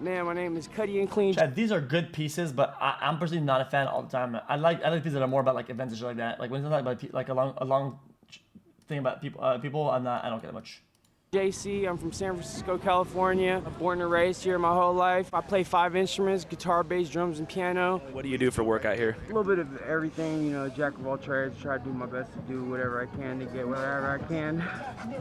Man, my name is Cuddy and Clean. Chad, these are good pieces, but I'm personally not a fan all the time. I like pieces that are more about like events and shit like that. Like when it's not about like a long thing about people, I don't get it much. JC, I'm from San Francisco, California. I'm born and raised here my whole life. I play 5 instruments, guitar, bass, drums, and piano. What do you do for work out here? A little bit of everything, you know, jack of all trades. Try to do my best to do whatever I can to get whatever I can.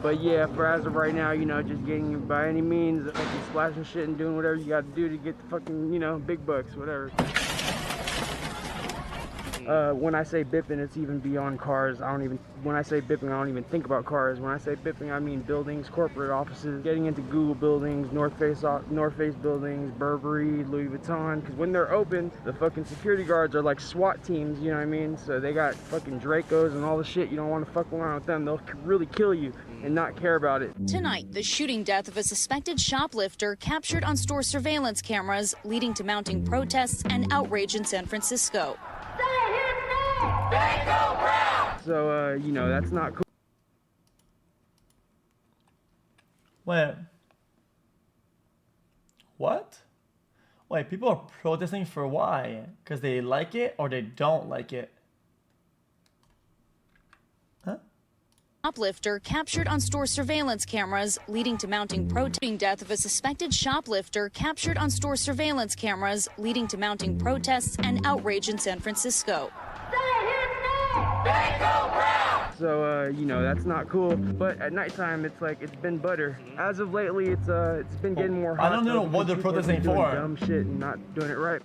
But yeah, for as of right now, you know, just getting by any means, fucking splashing shit and doing whatever you got to do to get the fucking, you know, big bucks, whatever. When I say bipping, it's even beyond cars. When I say bipping, I don't even think about cars. When I say bipping, I mean buildings, corporate offices, getting into Google buildings, North Face buildings, Burberry, Louis Vuitton. Because when they're open, the fucking security guards are like SWAT teams, you know what I mean? So they got fucking Dracos and all the shit. You don't want to fuck around with them. They'll really kill you and not care about it. Tonight, the shooting death of a suspected shoplifter captured on store surveillance cameras, leading to mounting protests and outrage in San Francisco. So, you know, that's not cool. Wait. What? Wait, people are protesting for why? Because they like it or they don't like it? Huh? Shoplifter captured on store surveillance cameras, leading to mounting protesting death of a suspected shoplifter captured on store surveillance cameras, leading to mounting protests and outrage in San Francisco. So, you know, that's not cool. But at nighttime, it's like, it's been butter. As of lately, it's been getting more hot. I don't know what they're protesting for. Dumb shit and not doing it right.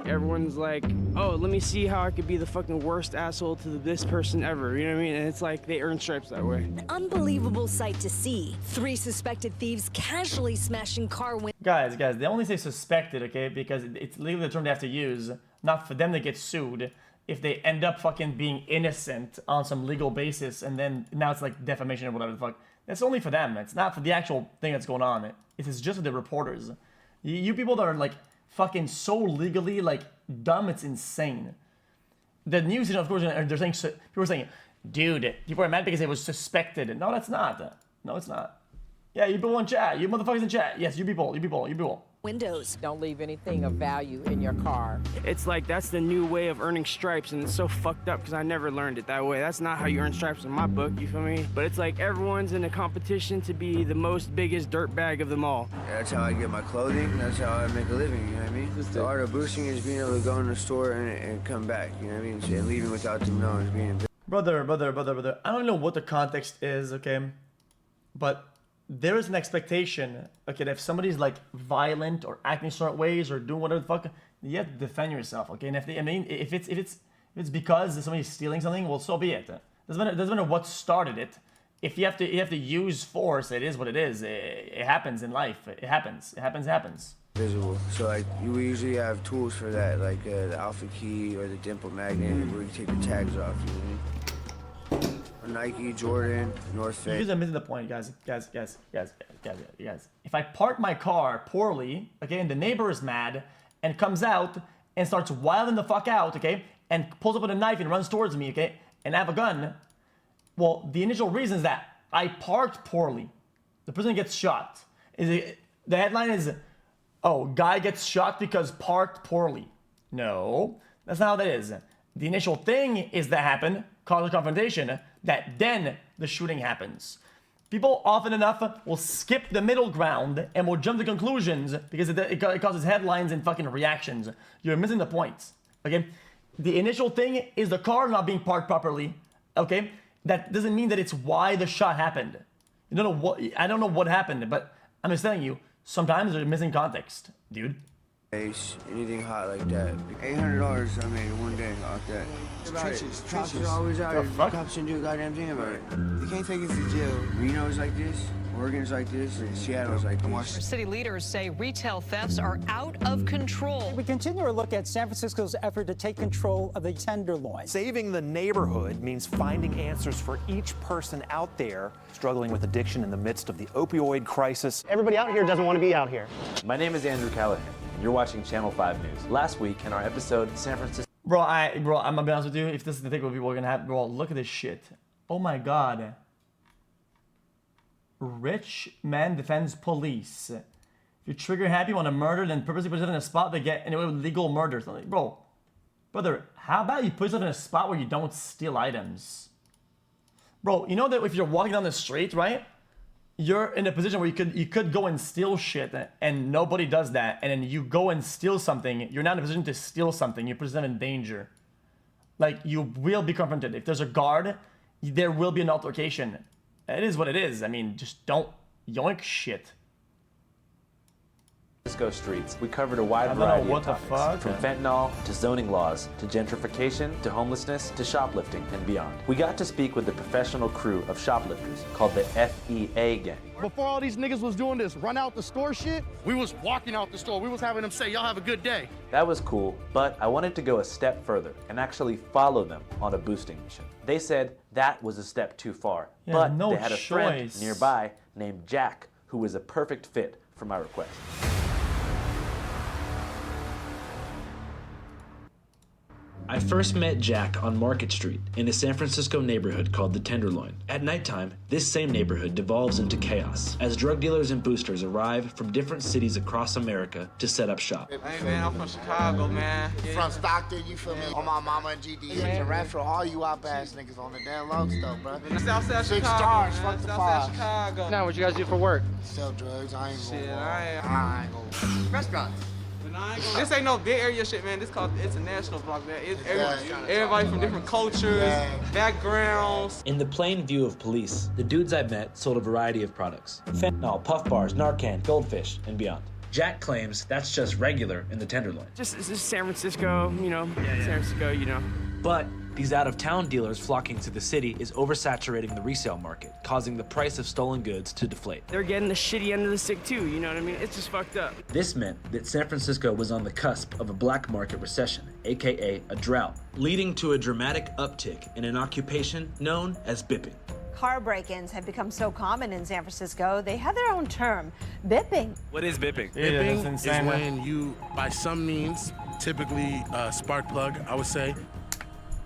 Everyone's like, oh, let me see how I could be the fucking worst asshole to this person ever. You know what I mean? And it's like they earn stripes that way. An unbelievable sight to see. 3 suspected thieves casually smashing car windows. Guys, they only say suspected, okay? Because it's legally the term they have to use, not for them to get sued if they end up fucking being innocent on some legal basis, and then now it's like defamation or whatever the fuck. That's only for them. It's not for the actual thing that's going on. It is just for the reporters. You people that are like fucking so legally like dumb, it's insane. The news, of course, they're saying, people are saying, dude, people are mad because it was suspected. No, that's not. No, it's not. Yeah, you people in chat. You motherfuckers in chat. Yes, you people. Windows. Don't leave anything of value in your car. It's like that's the new way of earning stripes, and it's so fucked up because I never learned it that way. That's not how you earn stripes in my book, you feel me? But it's like everyone's in a competition to be the most biggest dirtbag of them all. Yeah, that's how I get my clothing. That's how I make a living, you know what I mean? The art of boosting is being able to go in the store and come back, you know what I mean? And leaving without them knowing is being... Brother. I don't know what the context is, okay? But there is an expectation, okay, that if somebody's like violent or acting certain ways or doing whatever the fuck, you have to defend yourself, okay? And if it's because somebody's stealing something, well, so be it. Doesn't matter what started it. If you have to use force, it is what it is. It happens in life. It happens. Visible. So like we usually have tools for that, like the alpha key or the dimple magnet, where you take the tags off. You know what I mean? Nike, Jordan, North Face. You guys are missing the point, guys. If I park my car poorly, okay, and the neighbor is mad and comes out and starts wilding the fuck out, okay, and pulls up with a knife and runs towards me, okay, and I have a gun, well, the initial reason is that I parked poorly. The person gets shot. The headline is, oh, guy gets shot because parked poorly. No, that's not how that is. The initial thing is that happened, caused a confrontation, that then the shooting happens. People often enough will skip the middle ground and will jump to conclusions because it causes headlines and fucking reactions. You're missing the point, okay? The initial thing is the car not being parked properly, okay? That doesn't mean that it's why the shot happened. I don't know what happened, but I'm just telling you, sometimes there's missing context, dude. Anything hot like that. $800 I made one day off that. Cops are always out here. Cops shouldn't do a goddamn thing about it. You can't take us to jail. Reno's like this, Oregon's like this, and Seattle's like this. City leaders say retail thefts are out of control. We continue to look at San Francisco's effort to take control of the Tenderloin. Saving the neighborhood means finding answers for each person out there struggling with addiction in the midst of the opioid crisis. Everybody out here doesn't want to be out here. My name is Andrew Callahan. You're watching Channel 5 News. Last week in our episode, San Francisco... Bro, I'm gonna be honest with you. If this is the thing what people are gonna have, bro, look at this shit. Oh my god. Rich man defends police. If you're trigger happy, want to murder, then purposely put yourself in a spot to get anyway with legal murder. So like, bro, brother, how about you put yourself in a spot where you don't steal items? Bro, you know that if you're walking down the street, right? You're in a position where you could go and steal shit, and nobody does that, and then you go and steal something. You're not in a position to steal something. You put yourself in danger. Like, you will be confronted. If there's a guard, there will be an altercation. It is what it is. I mean, just don't yoink shit. Francisco streets, we covered a wide variety of topics, from fentanyl to zoning laws to gentrification to homelessness to shoplifting and beyond. We got to speak with the professional crew of shoplifters called the FEA gang. Before all these niggas was doing this run out the store shit, we was walking out the store. We was having them say, y'all have a good day. That was cool, but I wanted to go a step further and actually follow them on a boosting mission. They said that was a step too far, but they had a friend nearby named Jack who was a perfect fit for my request. I first met Jack on Market Street in a San Francisco neighborhood called the Tenderloin. At nighttime, this same neighborhood devolves into chaos as drug dealers and boosters arrive from different cities across America to set up shop. Hey man, I'm from Chicago, man. From Stockton, you feel me? On my mama and GD. Yeah. And rap for all you op ass niggas on the damn low stuff, bro. Southside 6 Chicago, stars, man. fuck the Southside 5. Chicago. Now, what you guys do for work? Sell drugs, I ain't Shit, gonna I ain't gonna. Restaurants. This ain't no big area shit, man. This called international block, man. It's everybody from different cultures, backgrounds. In the plain view of police, the dudes I met sold a variety of products. Fentanyl, puff bars, Narcan, goldfish, and beyond. Jack claims that's just regular in the Tenderloin. It's just San Francisco, you know. San Francisco, you know. But these out-of-town dealers flocking to the city is oversaturating the resale market, causing the price of stolen goods to deflate. They're getting the shitty end of the stick too, you know what I mean? It's just fucked up. This meant that San Francisco was on the cusp of a black market recession, aka a drought, leading to a dramatic uptick in an occupation known as bipping. Car break-ins have become so common in San Francisco, they have their own term, bipping. What is bipping? Bipping is when you, by some means, typically spark plug, I would say,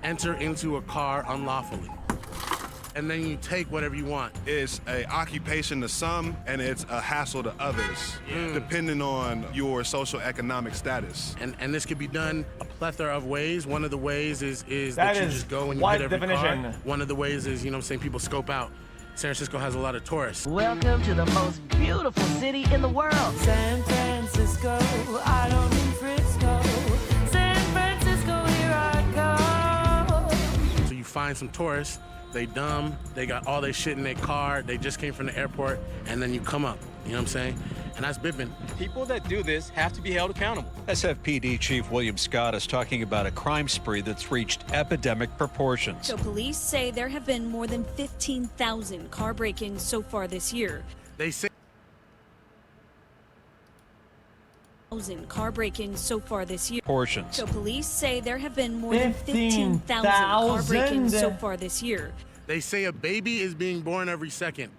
enter into a car unlawfully. And then you take whatever you want. It's an occupation to some, and it's a hassle to others, depending on your social economic status. And this could be done a plethora of ways. One of the ways is that you just go and you hit every car. One of the ways is, you know what I'm saying, people scope out. San Francisco has a lot of tourists. Welcome to the most beautiful city in the world. San Francisco, I don't mean Frisco. San Francisco, here I go. So you find some tourists, they dumb, they got all their shit in their car, they just came from the airport, and then you come up, you know what I'm saying? And that's bipping. People that do this have to be held accountable. SFPD Chief William Scott is talking about a crime spree that's reached epidemic proportions. So police say there have been more than 15,000 car break-ins so far this year. They say car break-ins so far this year. Portions. So police say there have been more than 15,000 car break-ins so far this year. They say a baby is being born every second.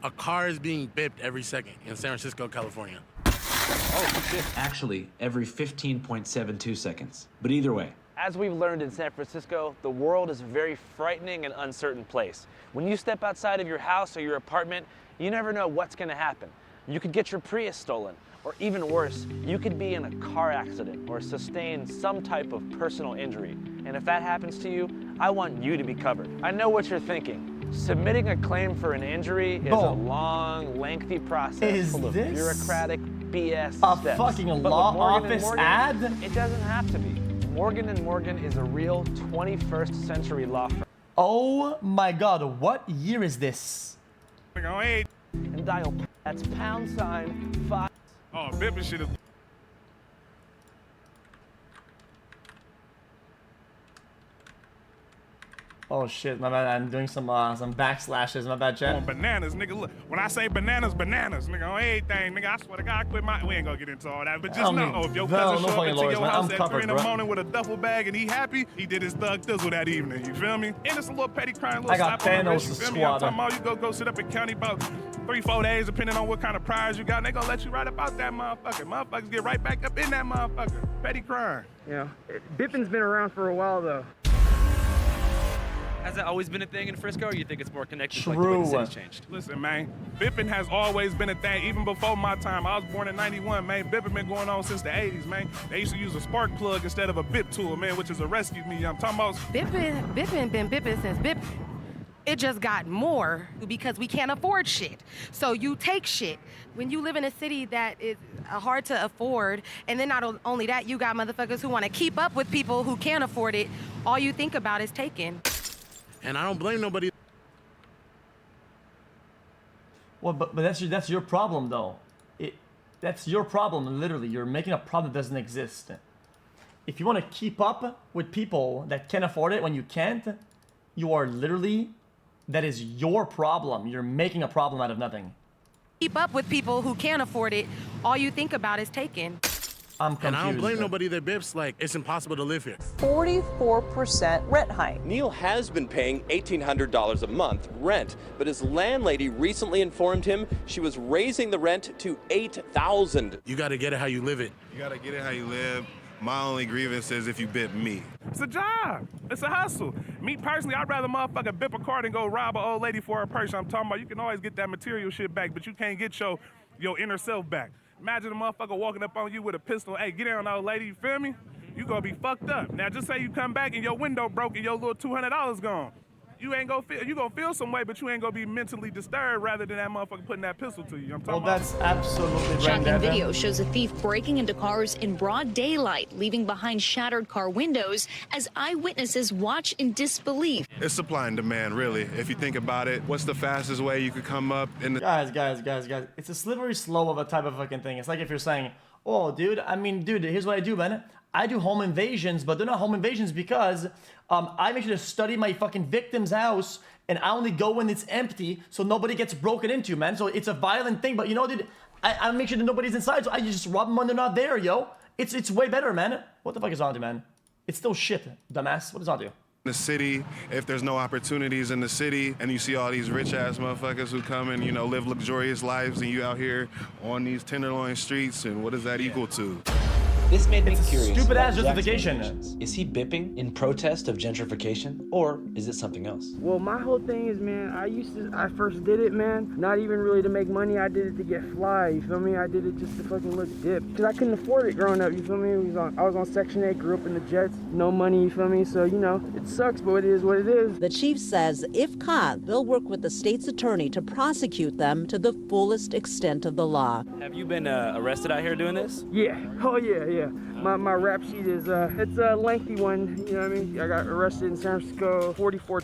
A car is being bipped every second in San Francisco, California. Oh, shit. Actually, every 15.72 seconds. But either way. As we've learned in San Francisco, the world is a very frightening and uncertain place. When you step outside of your house or your apartment, you never know what's gonna happen. You could get your Prius stolen, or even worse, you could be in a car accident or sustain some type of personal injury. And if that happens to you, I want you to be covered. I know what you're thinking. Submitting a claim for an injury is a long, lengthy process full of bureaucratic BS steps. A fucking But law with Morgan office Morgan, ad? It doesn't have to be. Morgan & Morgan is a real 21st century law firm. Oh my god, what year is this? And dial, that's #5. Oh, bipping shit is... Oh shit, my bad. I'm doing some backslashes. My bad, chat. On bananas, nigga. Look, when I say bananas, bananas, nigga. On everything, nigga. I swear to God, I quit my. We ain't gonna get into all that, but just know if your cousin show up into your house at 3 in the morning with a duffel bag and he happy, he did his thug thizzle that evening. You feel me? And it's a little petty crime, little slap on the wrist. You feel me? I'm talking about you go sit up in county about 3-4 days, depending on what kind of prize you got. And they gonna let you right about that motherfucker. Motherfuckers get right back up in that motherfucker. Petty crime. Yeah, bipping's been around for a while though. Has that always been a thing in Frisco, or you think it's more connected True. to like, the way the city's changed? Listen, man, bipping has always been a thing, even before my time. I was born in 91, man. Bipping been going on since the 80s, man. They used to use a spark plug instead of a bip tool, man, which is a rescue me. I'm talking about... Bipping been bipping since bipping. It just got more because we can't afford shit. So you take shit. When you live in a city that is hard to afford, and then not only that, you got motherfuckers who want to keep up with people who can't afford it, all you think about is taking. And I don't blame nobody. Well, but that's your problem, though. That's your problem, literally. You're making a problem that doesn't exist. If you want to keep up with people that can afford it when you can't, you are literally... That is your problem. You're making a problem out of nothing. Keep up with people who can't afford it, all you think about is taking. I'm confused. And I don't blame nobody that bips like it's impossible to live here. 44% rent hike. Neil has been paying $1,800 a month rent, but his landlady recently informed him she was raising the rent to $8,000. You gotta get it how you live it. You gotta get it how you live. My only grievance is if you bip me. It's a job. It's a hustle. Me personally, I'd rather motherfucker bip a car than go rob an old lady for her purse. I'm talking about you can always get that material shit back, but you can't get your inner self back. Imagine a motherfucker walking up on you with a pistol. Hey, get down, old lady, you feel me? You gonna be fucked up. Now just say you come back and your window broke and your little $200 gone. You gonna feel some way, but you ain't gonna be mentally disturbed rather than that motherfucker putting that pistol to you. I'm talking Well, that's absolutely right. Shocking video shows a thief breaking into cars in broad daylight, leaving behind shattered car windows as eyewitnesses watch in disbelief. It's supply and demand, really. If you think about it, what's the fastest way you could come up in the... Guys. It's a slippery slope of a type of fucking thing. It's like if you're saying, oh, dude, here's what I do, man. I do home invasions, but they're not home invasions because I make sure to study my fucking victim's house, and I only go when it's empty so nobody gets broken into, man. So it's a violent thing, but you know, dude, I make sure that nobody's inside, so I just rob them when they're not there, yo. It's way better, man. What the fuck is on you, man? It's still shit, dumbass. What is on you? The city, if there's no opportunities in the city and you see all these rich ass motherfuckers who come and, live luxurious lives and you out here on these tenderloin streets, and what does that equal to? This made me curious. Stupid ass about Jack's justification. motivations. Is he bipping in protest of gentrification, or is it something else? Well, my whole thing is, man, I first did it, man, not even really to make money. I did it to get fly, you feel me? I did it just to fucking look dip. Because I couldn't afford it growing up, you feel me? I was on Section 8, grew up in the Jets, no money, you feel me? So, it sucks, but it is what it is. The chief says if caught, they'll work with the state's attorney to prosecute them to the fullest extent of the law. Have you been arrested out here doing this? Yeah. Oh, yeah. My rap sheet is, it's a lengthy one, you know what I mean? I got arrested in San Francisco 44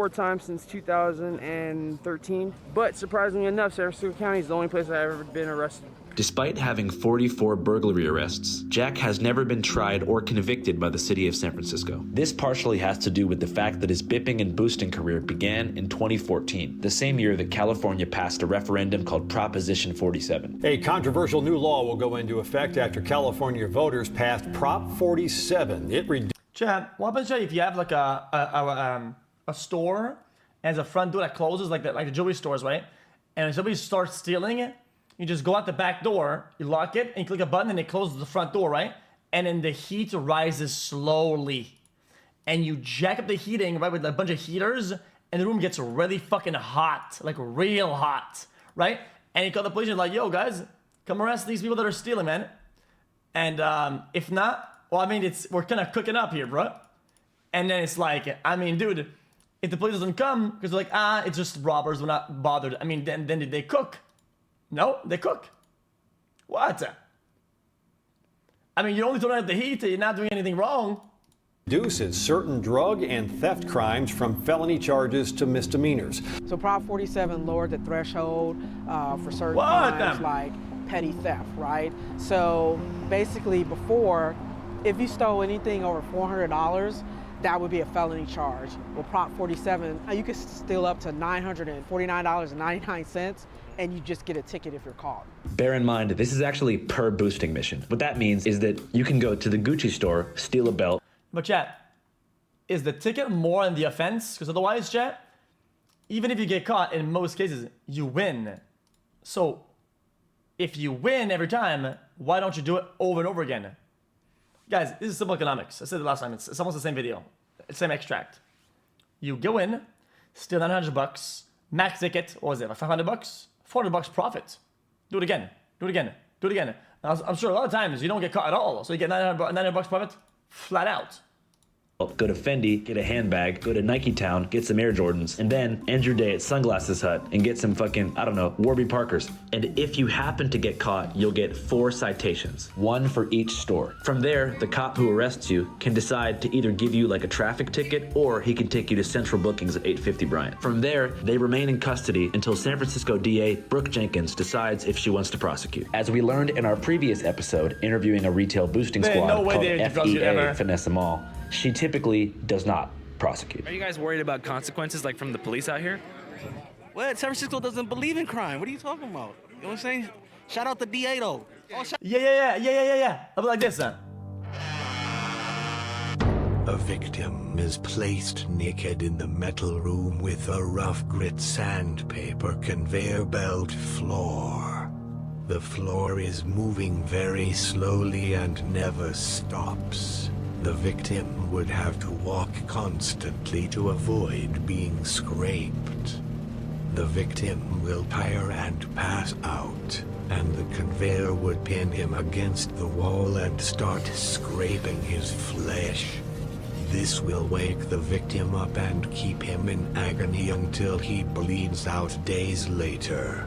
times since 2013. But surprisingly enough, San Francisco County is the only place I've ever been arrested. Despite having 44 burglary arrests, Jack has never been tried or convicted by the city of San Francisco. This partially has to do with the fact that his bipping and boosting career began in 2014, the same year that California passed a referendum called Proposition 47. A controversial new law will go into effect after California voters passed Prop 47. Chad, what happens if you have like a store and there's a front door that closes, like the jewelry stores, right? And if somebody starts stealing it, you just go out the back door, you lock it, and you click a button, and it closes the front door, right? And then the heat rises slowly. And you jack up the heating, right, with a bunch of heaters, and the room gets really fucking hot, like real hot, right? And you call the police, and you're like, yo, guys, come arrest these people that are stealing, man. And if not, well, I mean, we're kind of cooking up here, bro. And then it's like, I mean, dude, if the police doesn't come, because they're like, it's just robbers, we're not bothered. I mean, then did they cook? No, they cook. What? I mean, you're only throwing out the heat, you're not doing anything wrong. Reduces certain drug and theft crimes from felony charges to misdemeanors. So Prop 47 lowered the threshold for certain crimes like petty theft, right? So basically before, if you stole anything over $400, that would be a felony charge. With Prop 47, you could steal up to $949.99, and you just get a ticket if you're caught. Bear in mind, this is actually per boosting mission. What that means is that you can go to the Gucci store, steal a belt. But chat, is the ticket more than the offense? Because otherwise, chat, even if you get caught, in most cases, you win. So if you win every time, why don't you do it over and over again? Guys, this is simple economics. I said it last time. It's almost the same video. Same extract. You go in, steal $900, max ticket, what was it, like $500? $400 profit. Do it again. Do it again. Do it again. I'm sure a lot of times you don't get caught at all, so you get $900 profit flat out. Go to Fendi, get a handbag, go to Nike Town, get some Air Jordans, and then end your day at Sunglasses Hut and get some fucking, I don't know, Warby Parkers. And if you happen to get caught, you'll get 4 citations, 1 for each store. From there, the cop who arrests you can decide to either give you like a traffic ticket or he can take you to central bookings at 850 Bryant. From there, they remain in custody until San Francisco DA Brooke Jenkins decides if she wants to prosecute. As we learned in our previous episode, interviewing a retail boosting squad called FEA Finesse Mall, she typically does not prosecute. Are you guys worried about consequences like from the police out here? Well, San Francisco doesn't believe in crime. What are you talking about? You know what I'm saying? Shout out the DA though. Yeah. I'll be like this then. A victim is placed naked in the metal room with a rough grit sandpaper conveyor belt floor. The floor is moving very slowly and never stops. The victim would have to walk constantly to avoid being scraped. The victim will tire and pass out, and the conveyor would pin him against the wall and start scraping his flesh. This will wake the victim up and keep him in agony until he bleeds out days later.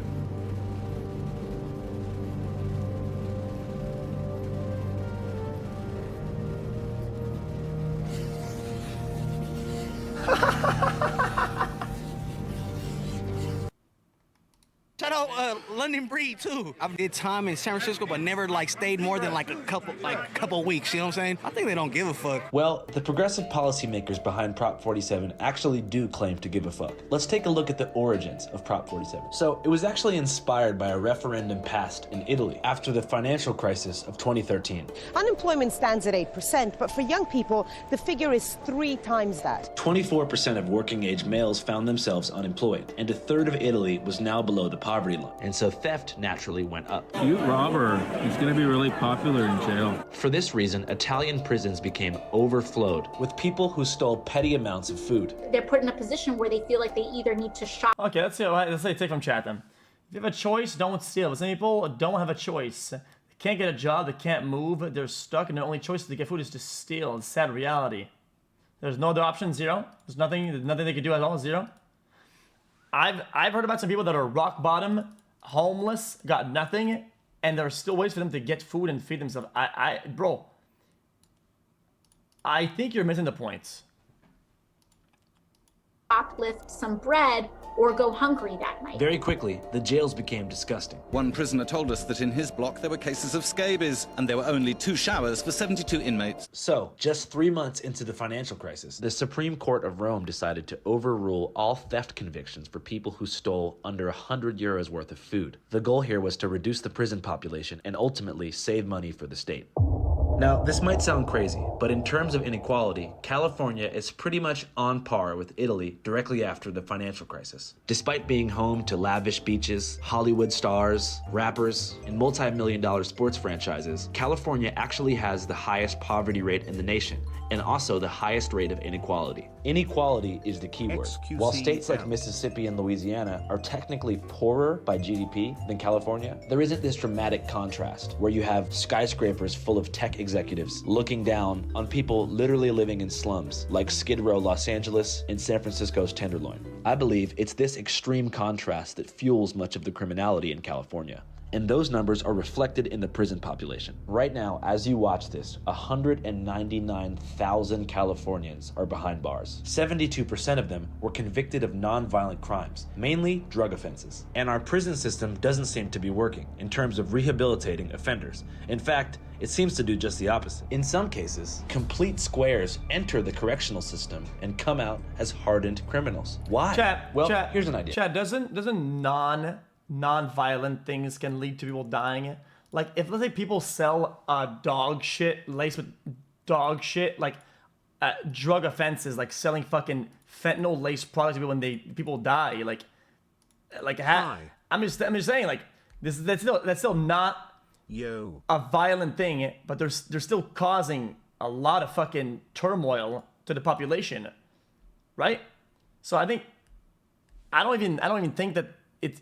Shout out London Breed too. I've did time in San Francisco, but never like stayed more than like a couple weeks. You know what I'm saying? I think they don't give a fuck. Well, the progressive policymakers behind Prop 47 actually do claim to give a fuck. Let's take a look at the origins of Prop 47. So it was actually inspired by a referendum passed in Italy after the financial crisis of 2013. Unemployment stands at 8%, but for young people, the figure is 3 times that. 24% of working-age males found themselves unemployed, and a third of Italy was now below the poverty line, and so theft naturally went up. You rob her, he's gonna be really popular in jail. For this reason, Italian prisons became overflowed with people who stole petty amounts of food. They're put in a position where they feel like they either need to shop. Okay, let's say take from chat then. If you have a choice, don't steal. But some people don't have a choice. They can't get a job, they can't move, they're stuck, and their only choice to get food is to steal. It's sad reality. There's no other option, zero. There's nothing they can do at all, zero. I've heard about some people that are rock bottom, homeless, got nothing, and there are still ways for them to get food and feed themselves. Bro, I think you're missing the point. Shoplift some bread or go hungry that night. Very quickly, the jails became disgusting. One prisoner told us that in his block there were cases of scabies, and there were only 2 showers for 72 inmates. So, just 3 months into the financial crisis, the Supreme Court of Rome decided to overrule all theft convictions for people who stole under 100 euros worth of food. The goal here was to reduce the prison population and ultimately save money for the state. Now, this might sound crazy, but in terms of inequality, California is pretty much on par with Italy directly after the financial crisis. Despite being home to lavish beaches, Hollywood stars, rappers, and multi-million-dollar sports franchises, California actually has the highest poverty rate in the nation, and also the highest rate of inequality. Inequality is the key word. While states like Mississippi and Louisiana are technically poorer by GDP than California, there isn't this dramatic contrast where you have skyscrapers full of tech executives looking down on people literally living in slums like Skid Row, Los Angeles, and San Francisco's Tenderloin. I believe it's this extreme contrast that fuels much of the criminality in California. And those numbers are reflected in the prison population. Right now, as you watch this, 199,000 Californians are behind bars. 72% of them were convicted of non-violent crimes, mainly drug offenses. And our prison system doesn't seem to be working in terms of rehabilitating offenders. In fact, it seems to do just the opposite. In some cases, complete squares enter the correctional system and come out as hardened criminals. Why? Here's an idea. Chad, doesn't non-violent things can lead to people dying? Like, if let's say people sell dog shit laced with dog shit, like drug offenses, like selling fucking fentanyl laced products to people when people die, I'm just saying, like, that's still not a violent thing, but they're still causing a lot of fucking turmoil to the population, right? So I don't even think that it's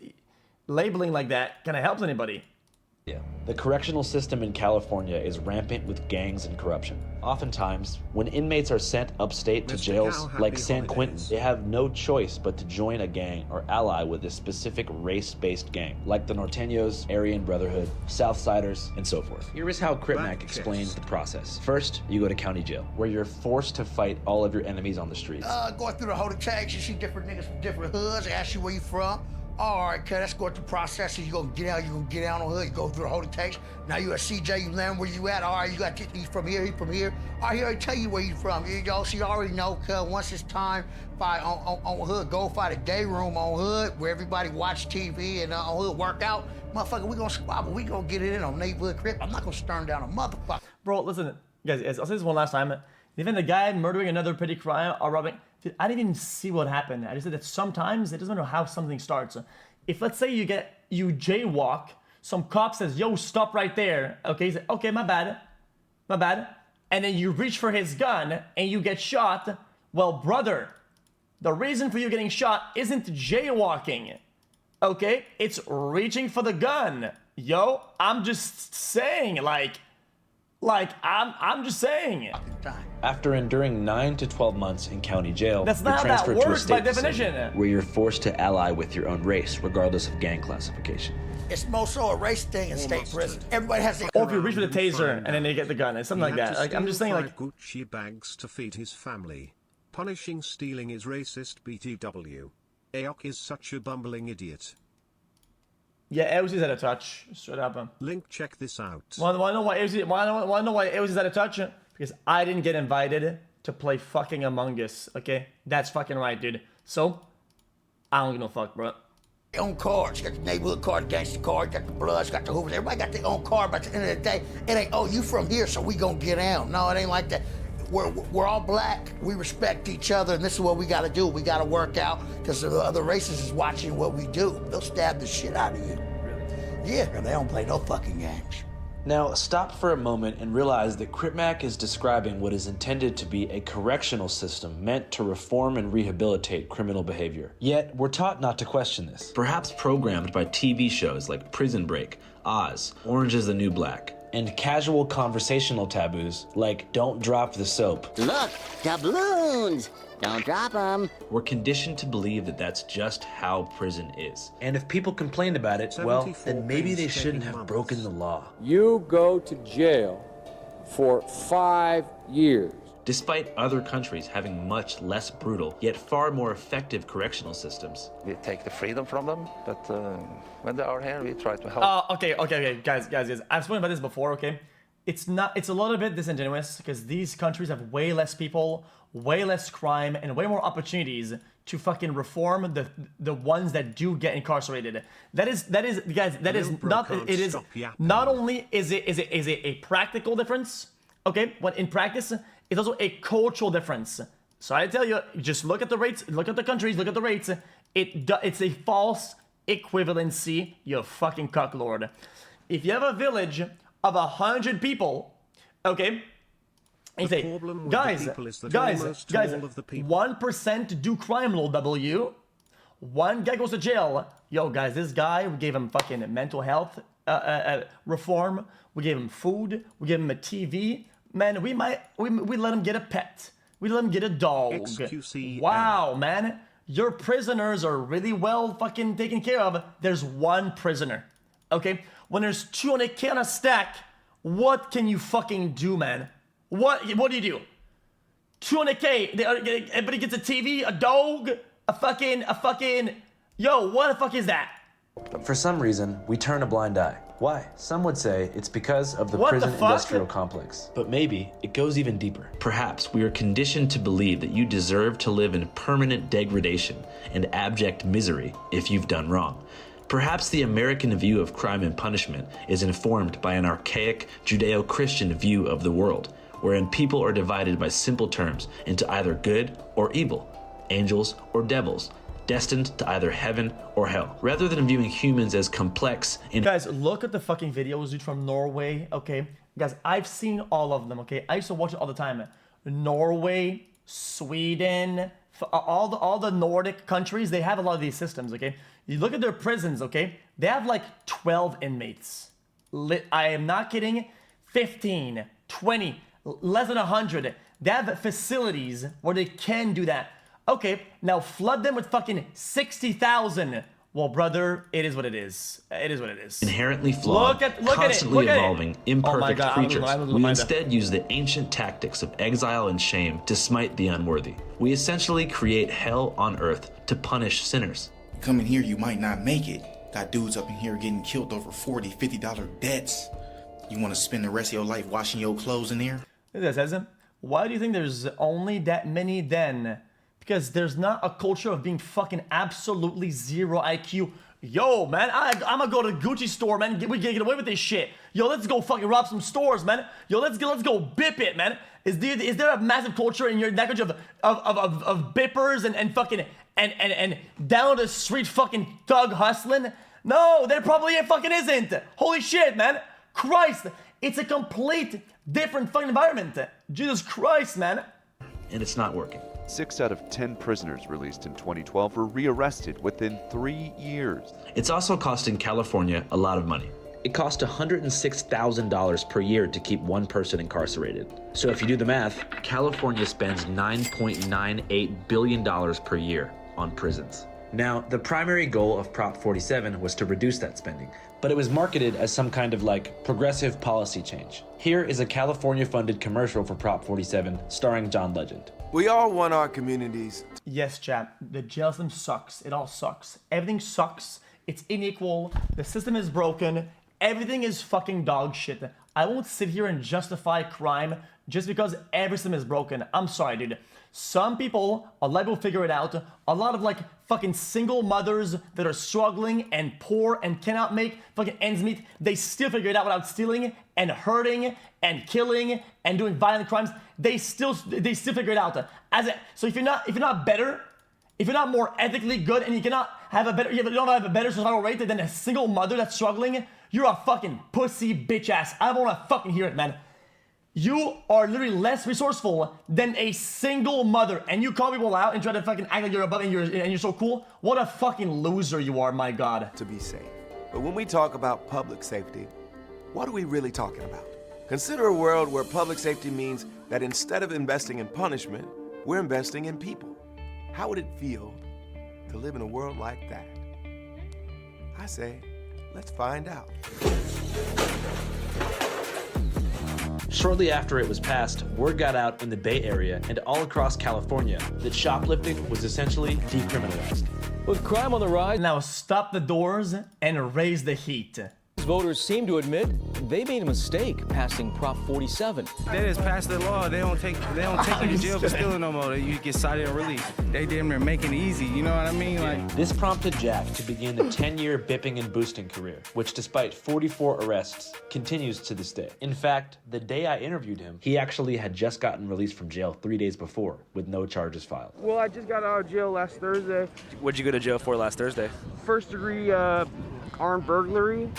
labeling like that kind of helps anybody. The correctional system in California is rampant with gangs and corruption. Oftentimes, when inmates are sent upstate to jails like San Quentin, they have no choice but to join a gang or ally with a specific race-based gang, like the Norteños, Aryan Brotherhood, Southsiders, and so forth. Here is how Cripmac explains the process. First, you go to county jail, where you're forced to fight all of your enemies on the streets. Going through the whole tags, you see different niggas from different hoods, they ask you where you from. All right, okay, let's go through the process. You're gonna get out on the hood, you go through the whole takes. Now you at CJ, you land where you at. All right, you got he's from here, he from here. All right, he already tell you where you from. You know, so you already know, cuz once it's time, fight on hood, go fight a day room on hood where everybody watch TV and on hood work out. Motherfucker, we gonna squabble, we gonna get it in on neighborhood crib. I'm not gonna stern down a motherfucker. Bro, listen, guys, I'll say this one last time. Even the guy murdering another petty crime or robbing, dude, I didn't even see what happened. I just said that sometimes it doesn't matter how something starts. If let's say you jaywalk, some cop says, yo, stop right there. Okay, he said, okay, my bad. And then you reach for his gun and you get shot. Well, brother, the reason for you getting shot isn't jaywalking. Okay, it's reaching for the gun. Yo, I'm just saying, I'm just saying. After enduring 9 to 12 months in county jail, That's you're not how that transferred to a works by state facility definition. where you're forced to ally with your own race, regardless of gang classification. It's more so a race thing in state prison. Everybody has their... Or if you reach with a taser and then they get the gun, it's something like that. Like, I'm just saying, like, Gucci bags to feed his family. Punishing stealing is racist. BTW. Aok is such a bumbling idiot. yeah, Elzy's out of touch. Straight up. Link, check this out. Wanna know why Elzy's out of touch? Because I didn't get invited to play fucking Among Us, okay? That's fucking right, dude. So, I don't give no fuck, bro. Their own cards. You got the neighborhood card, gangster card, got the Bloods, got the Hoovers. Everybody got their own card, but at the end of the day, it ain't, oh, you from here, so we gonna get out. No, it ain't like that. We're all black. We respect each other, and this is what we gotta do. We gotta work out, because the other races is watching what we do. They'll stab the shit out of you. Yeah, they don't play no fucking games. Now, stop for a moment and realize that Cripmac is describing what is intended to be a correctional system meant to reform and rehabilitate criminal behavior. Yet, we're taught not to question this. Perhaps programmed by TV shows like Prison Break, Oz, Orange is the New Black, and casual conversational taboos like don't drop the soap. Look, doubloons! Don't drop them. We're conditioned to believe that that's just how prison is. And if people complained about it, well, then maybe they shouldn't have broken the law. You go to jail for 5 years. Despite other countries having much less brutal, yet far more effective correctional systems. We take the freedom from them, but when they are here, we try to help. Okay, guys. I've spoken about this before, okay? It's a little bit disingenuous because these countries have way less people, way less crime, and way more opportunities to fucking reform the ones that do get incarcerated. That is not only is it a practical difference, okay, but in practice, it's also a cultural difference. So I tell you, just look at the rates, look at the countries, look at the rates. It's a false equivalency, you fucking cucklord. If you have a village of 100 people, okay, and you say, guys, 1% do crime, lol W. One guy goes to jail. Yo, guys, this guy, we gave him fucking mental health reform. We gave him food. We gave him a TV. Man, we let him get a pet. We let him get a dog. xQc. Wow, man. Your prisoners are really well fucking taken care of. There's one prisoner, okay? When there's 200K on a stack, what can you fucking do, man? What do you do? 200K, everybody gets a TV, a dog, a fucking, yo, what the fuck is that? For some reason, we turn a blind eye. Why? Some would say it's because of the prison industrial complex. But maybe it goes even deeper. Perhaps we are conditioned to believe that you deserve to live in permanent degradation and abject misery if you've done wrong. Perhaps the American view of crime and punishment is informed by an archaic Judeo-Christian view of the world, wherein people are divided by simple terms into either good or evil, angels or devils, destined to either heaven or hell, rather than viewing humans as complex. Guys, look at the fucking videos, dude, from Norway, okay? Guys, I've seen all of them, okay? I used to watch it all the time. Norway, Sweden, all the Nordic countries, they have a lot of these systems, okay? You look at their prisons, okay? They have like 12 inmates. I am not kidding. 15, 20, less than 100. They have facilities where they can do that. Okay, now flood them with fucking 60,000. Well, brother, it is what it is. It is what it is. Inherently flawed, constantly evolving, imperfect creatures, we instead use the ancient tactics of exile and shame to smite the unworthy. We essentially create hell on earth to punish sinners. You come in here, you might not make it. Got dudes up in here getting killed over $40, $50 debts. You want to spend the rest of your life washing your clothes in there? This says, why do you think there's only that many then? Because there's not a culture of being fucking absolutely zero IQ. Yo, man, I'm gonna go to the Gucci store, man. We can get away with this shit. Yo, let's go fucking rob some stores, man. Yo, let's go bip it, man. Is there a massive culture in your language of bippers and fucking and down the street fucking thug hustling? No, there probably fucking isn't. Holy shit, man. Christ, it's a complete different fucking environment. Jesus Christ, man. And it's not working. 6 out of 10 prisoners released in 2012 were rearrested within 3 years. It's also costing California a lot of money. It costs $106,000 per year to keep one person incarcerated. So if you do the math, California spends $9.98 billion per year on prisons. Now, the primary goal of Prop 47 was to reduce that spending, but it was marketed as some kind of like progressive policy change. Here is a California-funded commercial for Prop 47 starring John Legend. We all want our communities. Yes, chap. The jail system sucks. It all sucks. Everything sucks. It's unequal. The system is broken. Everything is fucking dog shit. I won't sit here and justify crime just because every system is broken. I'm sorry, dude. Some people, a lot will figure it out. A lot of like fucking single mothers that are struggling and poor and cannot make fucking ends meet, they still figure it out without stealing and hurting and killing and doing violent crimes. They still figure it out. So if you're not better, if you're not more ethically good and you cannot have a better, you don't have a better survival rate than a single mother that's struggling, you're a fucking pussy bitch ass. I don't wanna fucking hear it, man. You are literally less resourceful than a single mother, and you call people out and try to fucking act like you're above and you're so cool. What a fucking loser you are, my God. To be safe. But when we talk about public safety, what are we really talking about? Consider a world where public safety means that instead of investing in punishment, we're investing in people. How would it feel to live in a world like that? I say, let's find out. Shortly after it was passed, word got out in the Bay Area and all across California that shoplifting was essentially decriminalized. With crime on the rise, now stop the doors and raise the heat. Voters seem to admit they made a mistake passing Prop 47. They just passed the law. They don't take you to jail for stealing no more. You get cited and released. They damn near making it easy. You know what I mean? Like this prompted Jack to begin a 10-year bipping and boosting career, which despite 44 arrests, continues to this day. In fact, the day I interviewed him, he actually had just gotten released from jail 3 days before with no charges filed. Well, I just got out of jail last Thursday. What'd you go to jail for last Thursday? First degree armed burglary.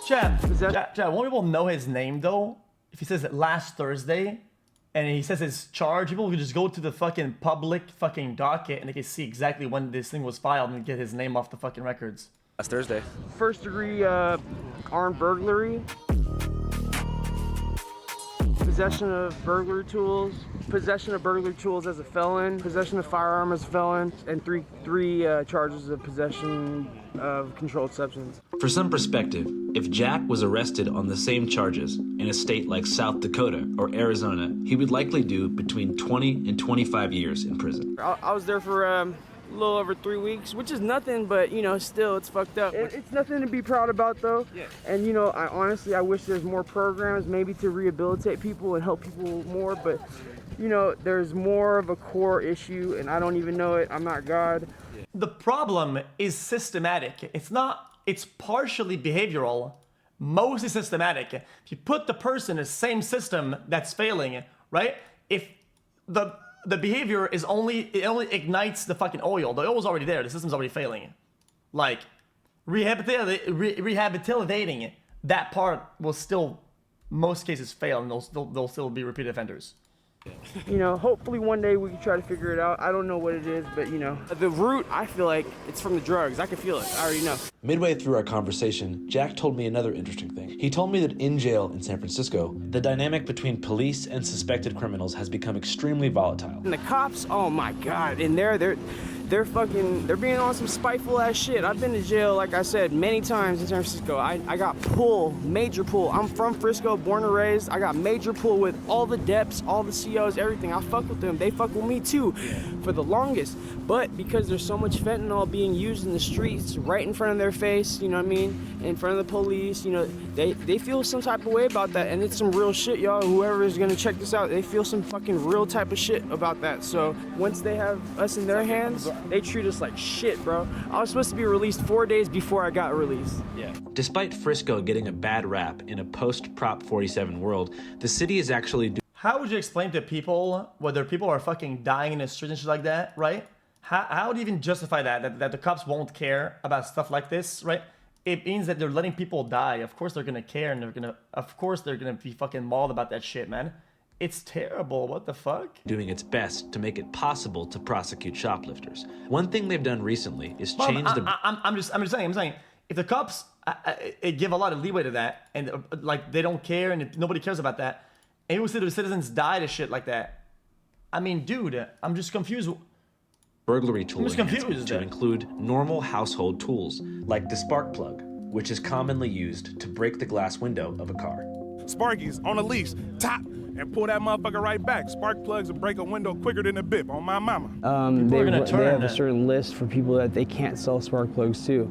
Chad, won't people know his name though? If he says it last Thursday and he says his charge, people can just go to the fucking public fucking docket and they can see exactly when this thing was filed and get his name off the fucking records. Last Thursday. First degree armed burglary. Possession of burglary tools. Possession of burglary tools as a felon. Possession of firearm as a felon. And three charges of possession of controlled substance. For some perspective, if Jack was arrested on the same charges in a state like South Dakota or Arizona, he would likely do between 20 and 25 years in prison. I was there for a little over 3 weeks, which is nothing, but you know, still it's fucked up. It's nothing to be proud about though. Yeah. And you know, I wish there's more programs maybe to rehabilitate people and help people more, but you know, there's more of a core issue and I don't even know it. I'm not God. The problem is systematic. It's partially behavioral, mostly systematic. If you put the person in the same system that's failing, right? If the behavior is only ignites the fucking oil. The oil's already there. The system's already failing. Like, rehabilitating that part will still, most cases fail, and they'll still be repeat offenders. You know, hopefully one day we can try to figure it out. I don't know what it is, but you know. The root, I feel like it's from the drugs. I can feel it. I already know. Midway through our conversation, Jack told me another interesting thing. He told me that in jail in San Francisco, the dynamic between police and suspected criminals has become extremely volatile. And the cops, oh my God, in there, they're being on some spiteful ass shit. I've been to jail, like I said, many times in San Francisco. I got major pull. I'm from Frisco, born and raised. I got major pull with all the deps, all the COs, everything. I fuck with them. They fuck with me too, for the longest. But because there's so much fentanyl being used in the streets, right in front of their face, you know what I mean, in front of the police, you know, they feel some type of way about that, and it's some real shit, y'all. Whoever is gonna check this out, they feel some fucking real type of shit about that. So once they have us in their hands, they treat us like shit, bro. I was supposed to be released 4 days before I got released. Yeah. Despite Frisco getting a bad rap in a post-Prop 47 world, the city is actually How would you explain to people whether people are fucking dying in the streets and shit like that, right? How do you even justify that the cops won't care about stuff like this, right? It means that they're letting people die. Of course they're gonna care, and of course they're gonna be fucking mauled about that shit, man. It's terrible. What the fuck? Doing its best to make it possible to prosecute shoplifters. One thing they've done recently is change I'm just saying, if the cops give a lot of leeway to that, and like they don't care, and nobody cares about that, and you see the citizens die to shit like that. I mean, dude, I'm just confused. Burglary tool enhancement to include normal household tools, like the spark plug, which is commonly used to break the glass window of a car. Sparky's on a leash, top, and pull that motherfucker right back. Spark plugs will break a window quicker than a bip, on my mama. They have a certain list for people that they can't sell spark plugs to.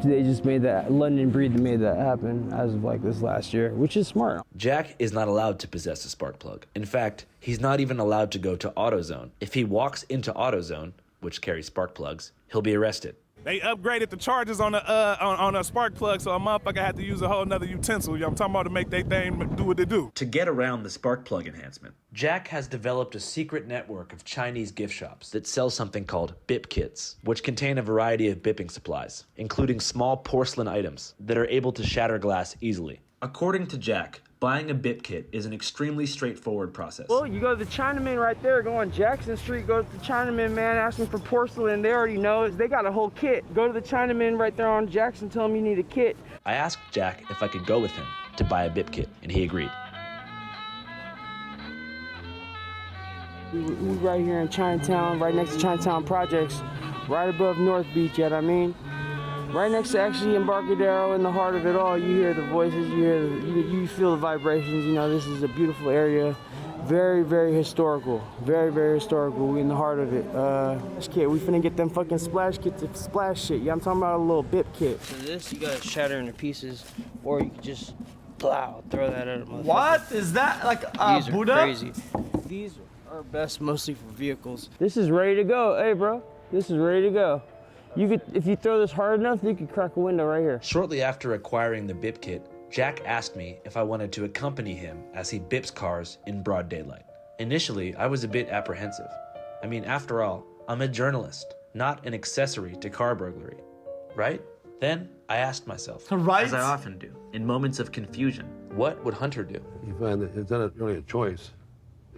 They just made that, London Breed made that happen as of like this last year, which is smart. Jack is not allowed to possess a spark plug. In fact, he's not even allowed to go to AutoZone. If he walks into AutoZone, which carries spark plugs, he'll be arrested. They upgraded the charges on a spark plug, so a motherfucker had to use a whole nother utensil. I'm talking about to make they thing do what they do. To get around the spark plug enhancement, Jack has developed a secret network of Chinese gift shops that sell something called Bip kits, which contain a variety of bipping supplies, including small porcelain items that are able to shatter glass easily. According to Jack, buying a Bip kit is an extremely straightforward process. Well, you go to the Chinaman right there, go on Jackson Street, go to the Chinaman, man, asking for porcelain. They already know. They got a whole kit. Go to the Chinaman right there on Jackson, tell him you need a kit. I asked Jack if I could go with him to buy a Bip kit, and he agreed. We right here in Chinatown, right next to Chinatown Projects, right above North Beach, you know what I mean? Right next to actually Embarcadero, in the heart of it all, you hear the voices, you feel the vibrations. You know, this is a beautiful area, very, very historical, very, very historical. We in the heart of it. This kit, we finna get them fucking splash kits to splash shit. Yeah, I'm talking about a little Bip kit. So this, you gotta shatter into pieces, or you can just plow, throw that at a motherfucker. What is that? Like These Buddha? are crazy. These are best mostly for vehicles. This is ready to go. Hey, bro, this is ready to go. You could, if you throw this hard enough, you could crack a window right here. Shortly after acquiring the Bip kit, Jack asked me if I wanted to accompany him as he bips cars in broad daylight. Initially, I was a bit apprehensive. I mean, after all, I'm a journalist, not an accessory to car burglary, right? Then I asked myself, right? As I often do, in moments of confusion, what would Hunter do? You find that it's not really a choice.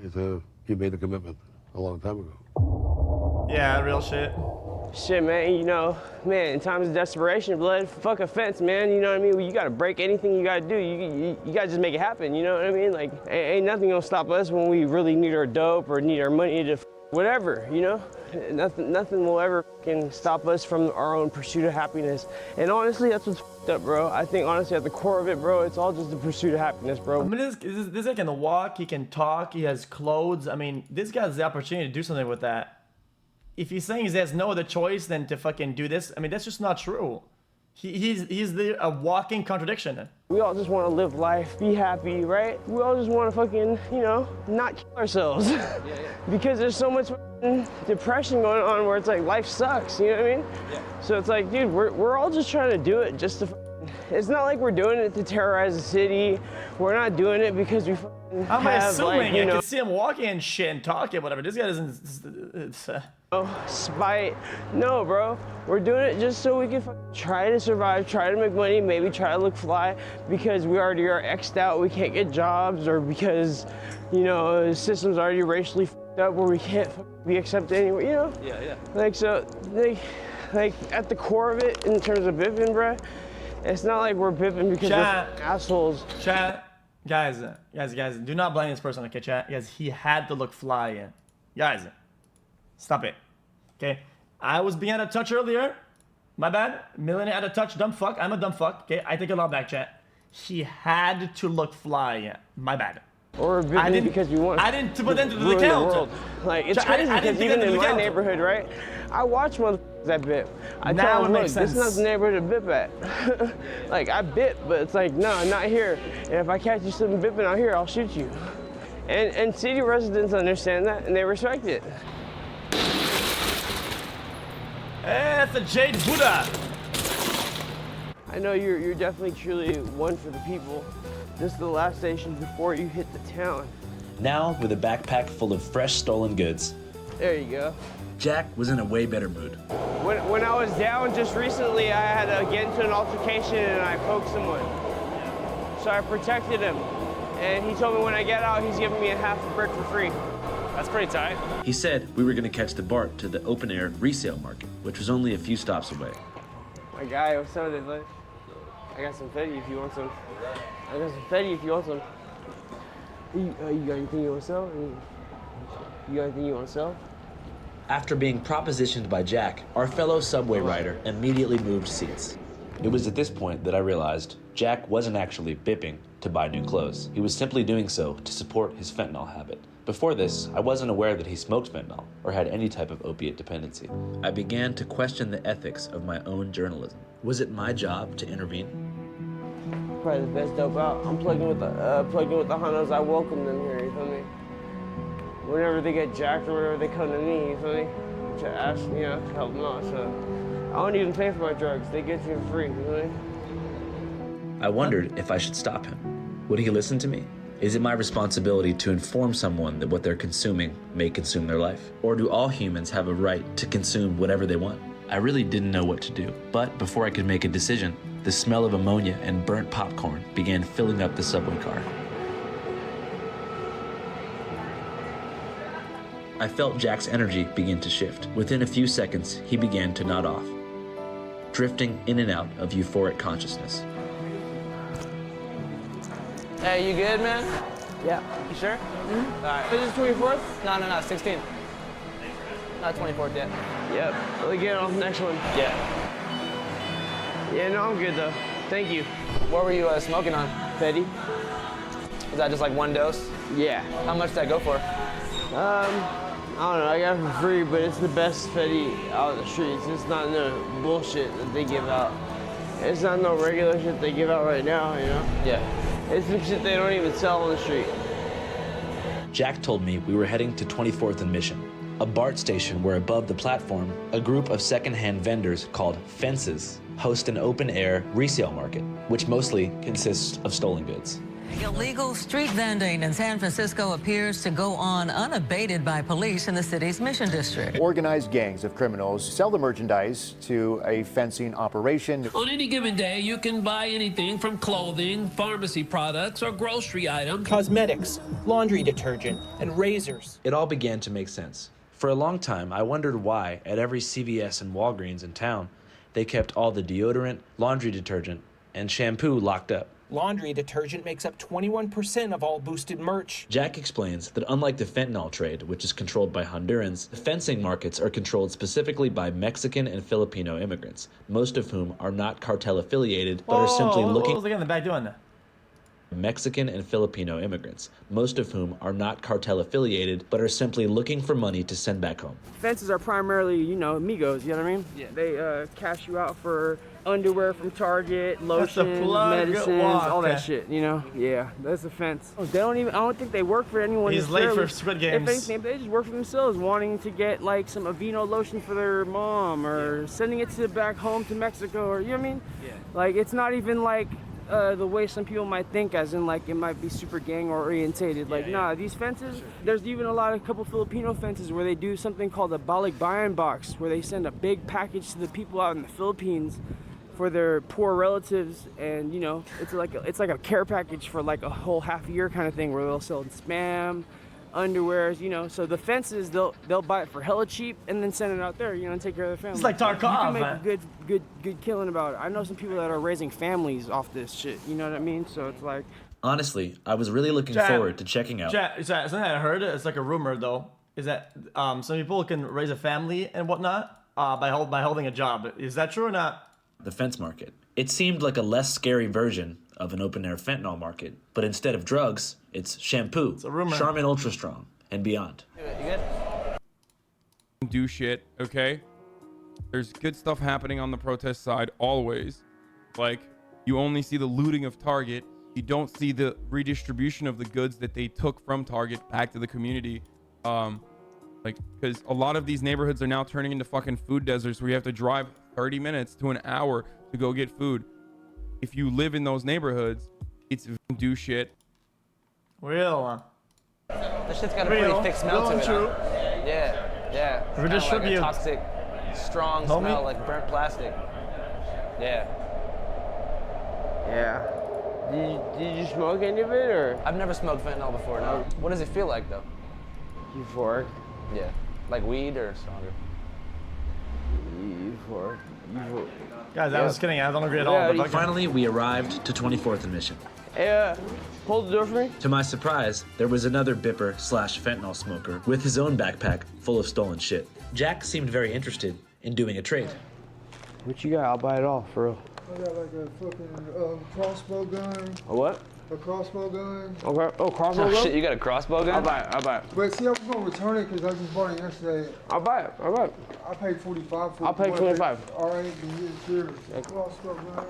You made a commitment a long time ago. Yeah, real shit. Shit, man, you know, man, in times of desperation, blood, fuck a fence, man, you know what I mean? You gotta break anything you gotta do. You gotta just make it happen, you know what I mean? Like, ain't nothing gonna stop us when we really need our dope or need our money to whatever, you know? Nothing will ever can stop us from our own pursuit of happiness. And honestly, that's what's fucked up, bro. I think honestly, at the core of it, bro, it's all just the pursuit of happiness, bro. I mean, this guy can walk, he can talk, he has clothes. I mean, this guy has the opportunity to do something with that. If he's saying he has no other choice than to fucking do this, I mean, that's just not true. He's a walking contradiction. We all just want to live life, be happy, right? We all just want to fucking, you know, not kill ourselves. Because there's so much depression going on where it's like life sucks, you know what I mean? Yeah. So it's like, dude, we're all just trying to do it just to it's not like we're doing it to terrorize the city. We're not doing it because we I'm have, assuming like, you I know, can see him walking and shit and talking, whatever. This guy doesn't. It's, spite. No, bro. We're doing it just so we can try to survive, try to make money, maybe try to look fly because we already are X'd out, we can't get jobs, or because, you know, the system's already racially fucked up where we can't be accepted anywhere, you know? Yeah, yeah. Like, so, like at the core of it, in terms of bipping, bro, it's not like we're bipping because we're assholes. Chat. Guys, do not blame this person, okay, chat? Guys, he had to look fly in. Guys, stop it. Okay? I was being out of touch earlier. My bad. Millionaire out of touch. Dumb fuck. I'm a dumb fuck. Okay? I take a lot back, chat. He had to look fly in. My bad. Or bipping because you want. I didn't put into the account. Like, it's crazy because even in my neighborhood, right? I watch motherfuckers that bip. I tell them, look, this is not the neighborhood to bip at. Like, I bip, but it's like, no, not here. And if I catch you slipping bipping out here, I'll shoot you. And city residents understand that, and they respect it. Hey, that's a Jade Buddha. I know you're definitely truly one for the people. This is the last station before you hit the town. Now, with a backpack full of fresh stolen goods, there you go. Jack was in a way better mood. When I was down just recently, I had to get into an altercation and I poked someone. So I protected him. And he told me when I get out, he's giving me a half a brick for free. That's pretty tight. He said we were going to catch the BART to the open-air resale market, which was only a few stops away. My guy, what's up, like? I got some Fetty if you want some. I got some Fetty if you want some. You got anything you want to sell? You got anything you want to sell? After being propositioned by Jack, our fellow subway rider immediately moved seats. It was at this point that I realized Jack wasn't actually bipping to buy new clothes. He was simply doing so to support his fentanyl habit. Before this, I wasn't aware that he smoked fentanyl or had any type of opiate dependency. I began to question the ethics of my own journalism. Was it my job to intervene? Probably the best dope out. I'm plugging with the Hunos. I welcome them here, you feel me? Whenever they get jacked or whatever, they come to me, you feel me? To ask, you know, to help them out. So I don't even pay for my drugs. They get you for free, you feel me? I wondered if I should stop him. Would he listen to me? Is it my responsibility to inform someone that what they're consuming may consume their life? Or do all humans have a right to consume whatever they want? I really didn't know what to do, but before I could make a decision, the smell of ammonia and burnt popcorn began filling up the subway car. I felt Jack's energy begin to shift. Within a few seconds, he began to nod off, drifting in and out of euphoric consciousness. Hey, you good, man? Yeah. You sure? Mm-hmm. All right. Is this 24th? No, 16. Not 24th yet. Yep. We'll get on the next one. Yeah. Yeah, no, I'm good though. Thank you. What were you smoking on? Fetty. Was that just like one dose? Yeah. How much did that go for? I don't know, I got it for free, but it's the best Fetty out on the streets. It's not no bullshit that they give out. It's not no regular shit they give out right now, you know? Yeah. It's some shit they don't even sell on the street. Jack told me we were heading to 24th and Mission, a BART station where above the platform, a group of secondhand vendors called Fences host an open-air resale market, which mostly consists of stolen goods. Illegal street vending in San Francisco appears to go on unabated by police in the city's Mission District. Organized gangs of criminals sell the merchandise to a fencing operation. On any given day, you can buy anything from clothing, pharmacy products, or grocery items. Cosmetics, laundry detergent, and razors. It all began to make sense. For a long time, I wondered why, at every CVS and Walgreens in town, they kept all the deodorant, laundry detergent, and shampoo locked up. Laundry detergent makes up 21% of all boosted merch. Jack explains that unlike the fentanyl trade, which is controlled by Hondurans, the fencing markets are controlled specifically by Mexican and Filipino immigrants, most of whom are not cartel affiliated, but are simply looking... What was the guy in the back doing? Mexican and Filipino immigrants, most of whom are not cartel affiliated, but are simply looking for money to send back home. Fences are primarily, you know, amigos, you know what I mean? Yeah. They cash you out for underwear from Target, lotions, medicines, all that shit, you know? Yeah, that's a fence. They don't even, I don't think they work for anyone. He's late for Squid Games. If anything, they just work for themselves, wanting to get like some Aveeno lotion for their mom, or sending it to back home to Mexico, or, you know what I mean? Yeah. Like, it's not even like, the way some people might think, as in like it might be super gang orientated. Like, nah, these fences, there's even a couple Filipino fences where they do something called a balikbayan box, where they send a big package to the people out in the Philippines for their poor relatives, and you know, it's like a care package for like a whole half year kind of thing, where they'll sell Spam, underwears, you know. So the fences, they'll buy it for hella cheap and then send it out there, you know, and take care of their family. It's like Tarkov. You can make a good killing about it. I know some people that are raising families off this shit, you know what I mean? So it's like, honestly, I was really looking forward to checking out. Something I heard, it's like a rumor though, is that some people can raise a family and whatnot by holding a job. Is that true or not? The fence market. It seemed like a less scary version of an open-air fentanyl market, but instead of drugs, it's shampoo, Charmin Ultra Strong, and beyond. Do shit, okay? There's good stuff happening on the protest side always. Like, you only see the looting of Target. You don't see the redistribution of the goods that they took from Target back to the community. Like, because a lot of these neighborhoods are now turning into fucking food deserts where you have to drive 30 minutes to an hour to go get food. If you live in those neighborhoods, it's do shit. Real. This shit's got a pretty thick smell to it. Huh? Yeah. It's Redistribute. like a toxic, strong smell, like burnt plastic. Yeah. Did you smoke any of it, or? I've never smoked fentanyl before, no. What does it feel like, though? Euphoric. Yeah. Like weed or stronger? Euphoric. Guys, I was kidding. I don't agree at all. But finally, we arrived to 24th and Mission. Hey, hold the door for me. To my surprise, there was another Bipper/fentanyl smoker with his own backpack full of stolen shit. Jack seemed very interested in doing a trade. What you got? I'll buy it all, for real. I got like a fucking crossbow gun. A what? A crossbow gun. Okay. Oh, crossbow gun? Shit, you got a crossbow gun? I'll buy it. But see, I was gonna return it because I just bought it yesterday. I'll buy it. I paid $45 for it. I'll pay $25. All right, then it's yours. Crossbow gun.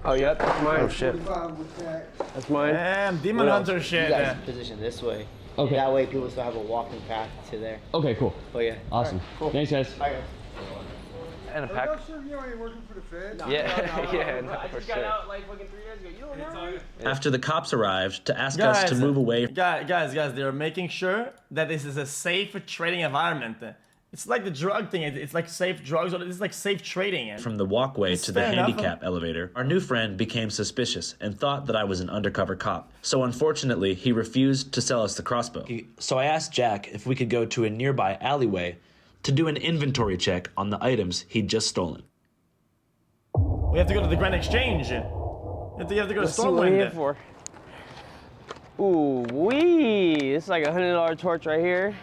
Oh, yeah, that's mine. Oh, shit. That's mine. Damn, Demon Hunter shit. You guys position this way. Okay. That way people still have a walking path to there. Okay, cool. Oh, yeah. Awesome. Right, cool. Thanks, guys. Bye, guys. And a pack. Are you sure you ain't working for the Fed? No, I just got out like fucking 3 years ago. You don't know me? After the cops arrived to ask us to move away. Guys, they're making sure that this is a safe trading environment. It's like the drug thing. It's like safe drugs. It's like safe trading. From the walkway to the handicap elevator, our new friend became suspicious and thought that I was an undercover cop. So unfortunately, he refused to sell us the crossbow. So I asked Jack if we could go to a nearby alleyway to do an inventory check on the items he'd just stolen. We have to go to the Grand Exchange. You have to go to Stormwind. For. Ooh, wee! It's like a $100 torch right here.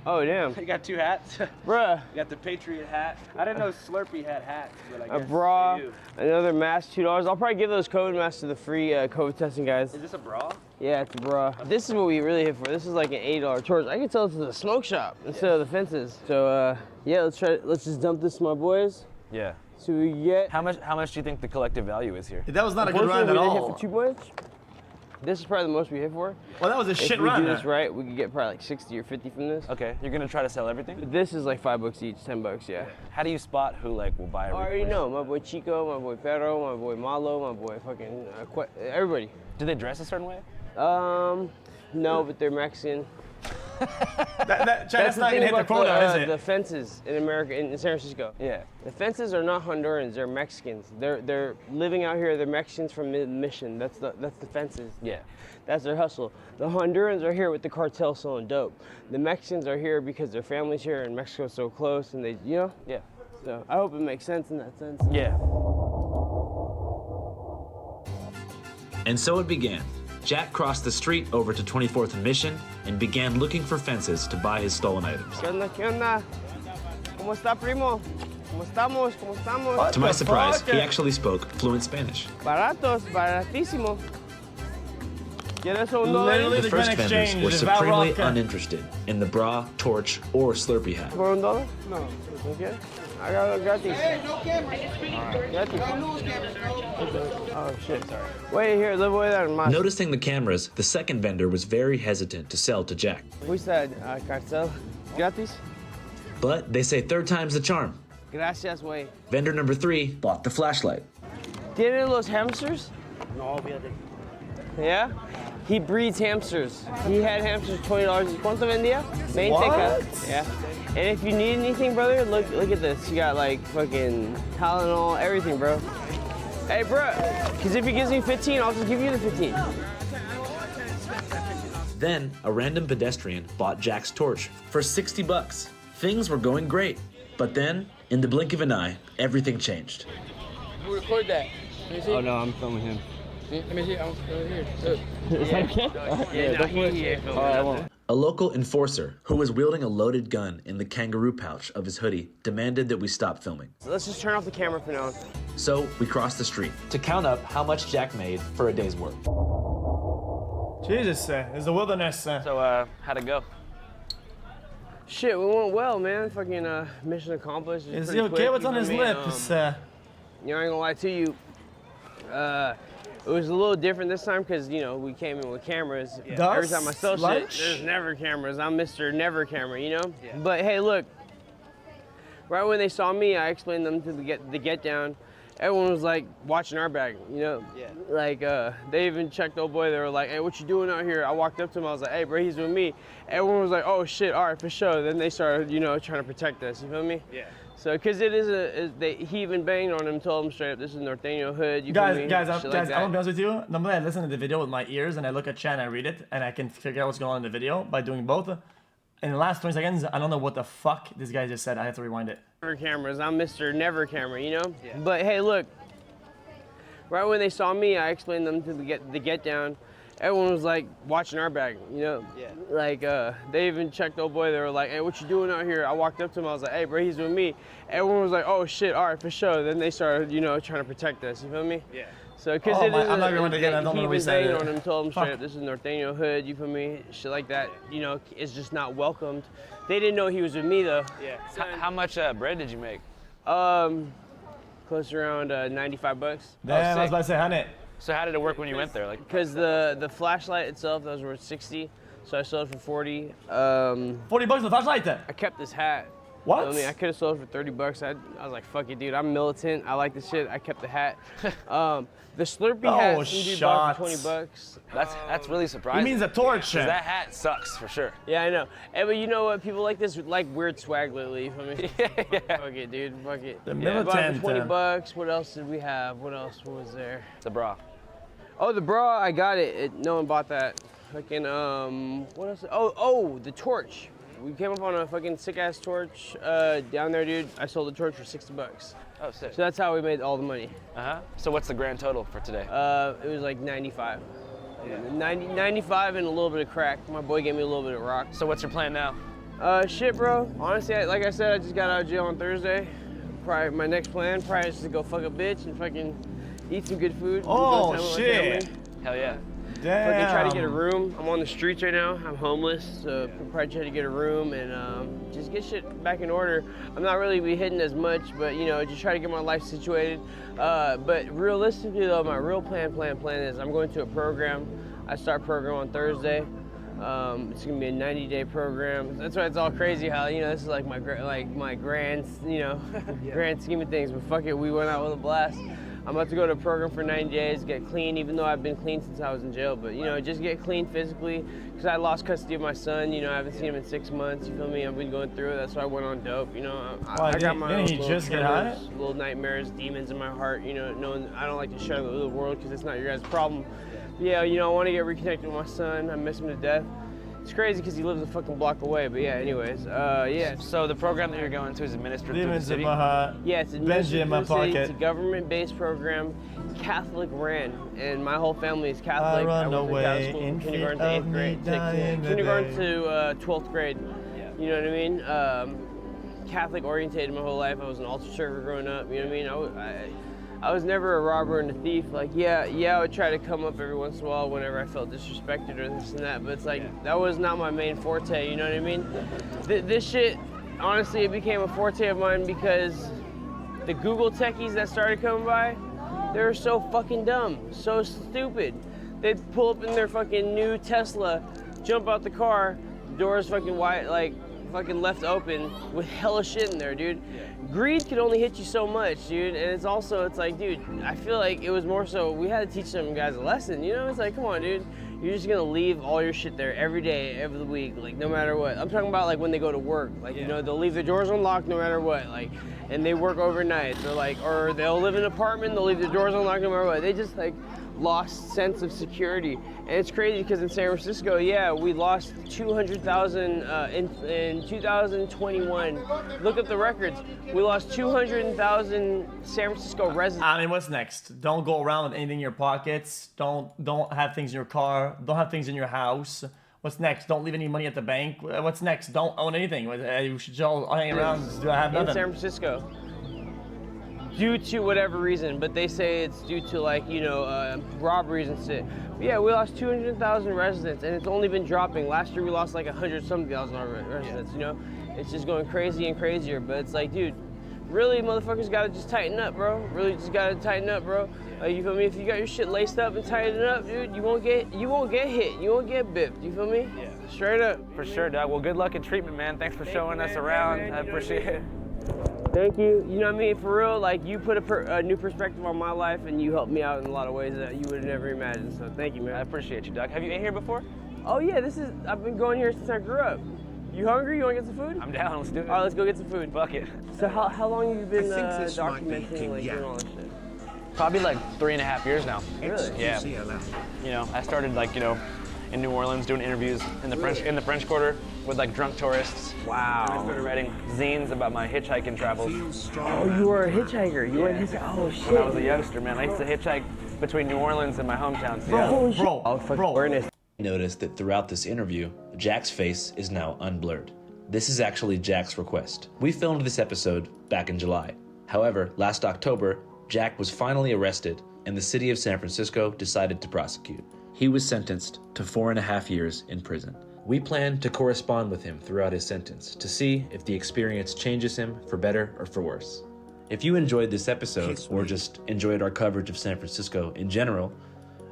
Oh, damn. You got 2 hats? Bruh. You got the Patriot hat. I didn't know Slurpee had hats, but I guess a bra, they do. another mask, $2. I'll probably give those COVID masks to the free COVID testing guys. Is this a bra? Yeah, it's a bra. This is what we really hit for. This is like an $8 torch. I can sell it to the smoke shop instead of the fences. So, yeah, let's just dump this to my boys. Yeah. So we get. How much do you think the collective value is here? That was not a good run at all. We didn't hit for 2 points. This is probably the most we hit for. Well, that was a shit run. If we do this right, we could get probably like 60 or 50 from this. Okay, you're gonna try to sell everything? This is like $5 each, $10, yeah. How do you spot who like will buy everything? I already know. My boy Chico, my boy Pedro, my boy Malo, my boy fucking everybody. Do they dress a certain way? No, but they're Mexican. That's not gonna hit the quota, is it? The fences in America, in San Francisco. Yeah. The fences are not Hondurans. They're Mexicans. They're living out here. They're Mexicans from Mission. That's the fences. Yeah. That's their hustle. The Hondurans are here with the cartel selling dope. The Mexicans are here because their family's here and Mexico's so close, and they, you know. Yeah. So I hope it makes sense in that sense. Yeah. And so it began. Jack crossed the street over to 24th and Mission and began looking for fences to buy his stolen items. ¿Qué onda? ¿Qué onda? ¿Cómo está, primo? ¿Cómo estamos? ¿Cómo estamos? To my surprise, he actually spoke fluent Spanish. Baratos, baratísimo. Literally The the first Grand vendors Exchange. were is supremely Val Rock. uninterested in the bra, torch, or Slurpee hat. ¿Por $1? No. Okay. I got it gratis. Hey, no cameras. Gratis. No news cameras, no. Oh shit, sorry. Wait here, live away there. Noticing the cameras, the second vendor was very hesitant to sell to Jack. We said cartel. Gratis. But they say third time's the charm. Gracias, güey. Vendor number 3 bought the flashlight. ¿Tiene los hamsters? No, fíjate. Yeah? He breeds hamsters. He had hamsters $20. ¿Cuánto vendía? 20. What? Yeah. And if you need anything, brother, look at this. You got like fucking Tylenol, everything, bro. Hey, bro, because if he gives me 15, I'll just give you the 15. Then a random pedestrian bought Jack's torch for 60 bucks. Things were going great. But then, in the blink of an eye, everything changed. Who recorded that? Oh no, I'm filming him. Let me see. I'm here. Is that okay? Yeah, All right, I won't. A local enforcer, who was wielding a loaded gun in the kangaroo pouch of his hoodie, demanded that we stop filming. Let's just turn off the camera for now. So we crossed the street to count up how much Jack made for a day's work. Jesus, it's the wilderness. So, how'd it go? Shit, we went well, man. Fucking mission accomplished. Is pretty he okay? quick, What's you on know his what I mean? lips? You know, I ain't gonna lie to you. It was a little different this time because, you know, we came in with cameras. Yeah. Every time I sell shit, Lunch? there's never cameras. I'm Mr. Never Camera, you know? Yeah. But hey, look, right when they saw me, I explained them to the get down. Everyone was like watching our bag, you know? Yeah. Like, they even checked old boy. They were like, hey, what you doing out here? I walked up to him. I was like, hey, bro, he's with me. Everyone was like, oh, shit, all right, for sure. Then they started, you know, trying to protect us. You feel me? Yeah. So, because it is he even banged on him, told him straight up, this is Norteño hood. You Guys, feel me? guys, Shit I'm like gonna that. be honest with you. Normally I listen to the video with my ears and I look at chat and I read it and I can figure out what's going on in the video by doing both. In the last 20 seconds, I don't know what the fuck this guy just said. I have to rewind it. Never cameras. I'm Mr. Never Camera, you know? Yeah. But hey, look, right when they saw me, I explained them to the get down. Everyone was like watching our bag, you know? Yeah. Like, they even checked old boy. They were like, hey, what you doing out here? I walked up to him. I was like, hey, bro, he's with me. Everyone was like, oh, shit, all right, for sure. Then they started, you know, trying to protect us. You feel me? Yeah. So, because I'm not going to again. I don't know what he said. He even banged on him, told him straight up, this is Norteño hood. You feel me? Shit like that, you know, is just not welcomed. They didn't know he was with me, though. Yeah. How much bread did you make? Close around 95 bucks. Damn, I was about to say 100. So how did it work when you went there? Like, because the flashlight itself, that was worth 60, so I sold it for 40. 40 bucks the flashlight. I kept this hat. What? I mean, I could have sold it for 30 bucks. I was like, fuck it, dude. I'm militant. I like this shit. I kept the hat. The Slurpee hat, some dude bought for 20 bucks. That's really surprising. He means a torch. 'Cause that hat sucks for sure. Yeah, I know. Hey, but you know what? People like this like weird swag lately. You feel me? Yeah. Fuck it, dude. Fuck it. The I bought it for 20 militant. bucks. What else did we have? What else was there? The bra. Oh, the bra, I got it. No one bought that. Fucking, what else? Oh, the torch. We came up on a fucking sick-ass torch down there, dude. I sold the torch for 60 bucks. Oh, sick. So that's how we made all the money. So what's the grand total for today? It was like 95. Yeah. 95 and a little bit of crack. My boy gave me a little bit of rock. So what's your plan now? Shit, bro. Honestly, like I said, I just got out of jail on Thursday. Probably my next plan probably is to go fuck a bitch and fucking eat some good food. Oh, shit. Hell yeah. Damn. Fucking try to get a room. I'm on the streets right now. I'm homeless, so probably try to get a room and just get shit back in order. I'm not really be hitting as much, but you know, just try to get my life situated. But realistically though, my real plan is I'm going to a program. I start program on Thursday. It's gonna be a 90-day program. That's why it's all crazy how, you know, this is like my grand, you know, grand scheme of things. But fuck it, we went out with a blast. I'm about to go to a program for 90 days, get clean, even though I've been clean since I was in jail. But, you know, just get clean physically, because I lost custody of my son. You know, I haven't seen him in 6 months. You feel me? I've been going through it. That's why I went on dope. You know, I got my own little tremors, little nightmares, demons in my heart. You know, knowing I don't like to share with the world because it's not your guys' problem. But yeah, you know, I want to get reconnected with my son. I miss him to death. It's crazy because he lives a fucking block away, but yeah, anyways, yeah. So the program that you're going to is administered through the Demons in city? my heart. Yeah, it's administered Benji in my through the city. pocket. It's a government-based program, Catholic ran, and my whole family is Catholic. I run went to away Catholic school in from kindergarten to fear 8th of me grade, dying kindergarten today. to 12th grade. You know what I mean? Catholic orientated my whole life. I was an altar server growing up. You know what I mean? I was never a robber and a thief. Like, yeah, I would try to come up every once in a while whenever I felt disrespected or this and that, but it's like, that was not my main forte, you know what I mean? This shit, honestly, it became a forte of mine because the Google techies that started coming by, they were so fucking dumb, so stupid. They'd pull up in their fucking new Tesla, jump out the car, doors fucking wide, like, fucking left open with hella shit in there, dude. Greed can only hit you so much, dude. And it's also, it's like, dude, I feel like it was more so, we had to teach some guys a lesson, you know? It's like, come on, dude. You're just gonna leave all your shit there every day, every week, like no matter what. I'm talking about like when they go to work, like, you know, they'll leave their doors unlocked no matter what, like, and they work overnight. They're like, or they'll live in an apartment, they'll leave their doors unlocked no matter what. They just like lost sense of security. And it's crazy because in San Francisco, yeah, we lost 200,000 in 2021. Look up the records. We lost 200,000 San Francisco residents. I mean, what's next? Don't go around with anything in your pockets. Don't have things in your car. Don't have things in your house. What's next? Don't leave any money at the bank. What's next? Don't own anything. You should all hang around. I have nothing. In San Francisco. Due to whatever reason, but they say it's due to like, you know, robberies and shit. But yeah, we lost 200,000 residents and it's only been dropping. Last year we lost like 100-something thousand residents, you know? It's just going crazy and crazier, but it's like, dude, really motherfuckers gotta just tighten up, bro. Really just gotta tighten up, bro. You feel me? If you got your shit laced up and tightened up, dude, you won't get hit. You won't get bipped, you feel me? Yeah. Straight up. For sure, Doug. Well, good luck in treatment, man. Thanks for showing us around. I appreciate it. Thank you. You know what I mean? For real, like, you put a new perspective on my life and you helped me out in a lot of ways that you would have never imagined. So thank you, man. I appreciate you, Doug. Have you ate here before? Oh yeah, I've been going here since I grew up. You hungry? You want to get some food? I'm down. Let's do it. All right, let's go get some food. Fuck it. So how long have you been documenting, like, doing all this shit? Probably like 3.5 years now. Really? Yeah. You know, I started like, you know, in New Orleans doing interviews in the French Quarter with like drunk tourists. Wow. And I started writing zines about my hitchhiking travels. Oh, you were a hitchhiker. You went hitchhiking. Oh shit. When I was a youngster, man, I used to hitchhike between New Orleans and my hometown, Seattle. Bro. Notice that throughout this interview, Jack's face is now unblurred. This is actually Jack's request. We filmed this episode back in July. However, last October, Jack was finally arrested and the city of San Francisco decided to prosecute. He was sentenced to 4.5 years in prison. We plan to correspond with him throughout his sentence to see if the experience changes him for better or for worse. If you enjoyed this episode or just enjoyed our coverage of San Francisco in general,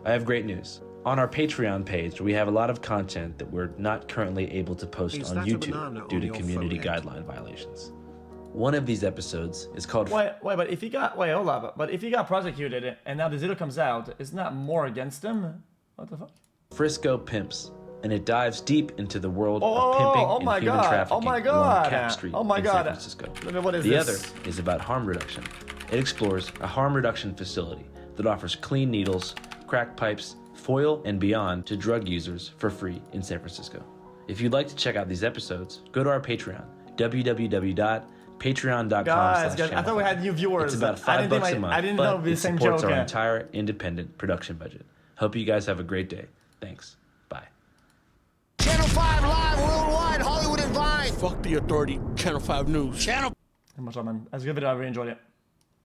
I have great news. On our Patreon page, we have a lot of content that we're not currently able to post on YouTube due to community guideline violations. One of these episodes is called... But if he got... Wait, hold up. But if he got prosecuted and now the video comes out, isn't that more against him? What the fuck? Frisco Pimps, and it dives deep into the world of pimping and human trafficking along Cap Street in San Francisco. What is the this? other is about harm reduction. It explores a harm reduction facility that offers clean needles, crack pipes, foil, and beyond to drug users for free in San Francisco. If you'd like to check out these episodes, go to our Patreon, www.patreon.com/channel5. Guys, I thought we had new viewers. It's about $5 a month, I didn't know but the it same supports joke. our entire independent production budget. Hope you guys have a great day. Thanks. Bye. Channel 5 live worldwide, Hollywood and Vine. Fuck the authority. Channel 5 News. Much love, man. That's a good video. I really enjoyed it.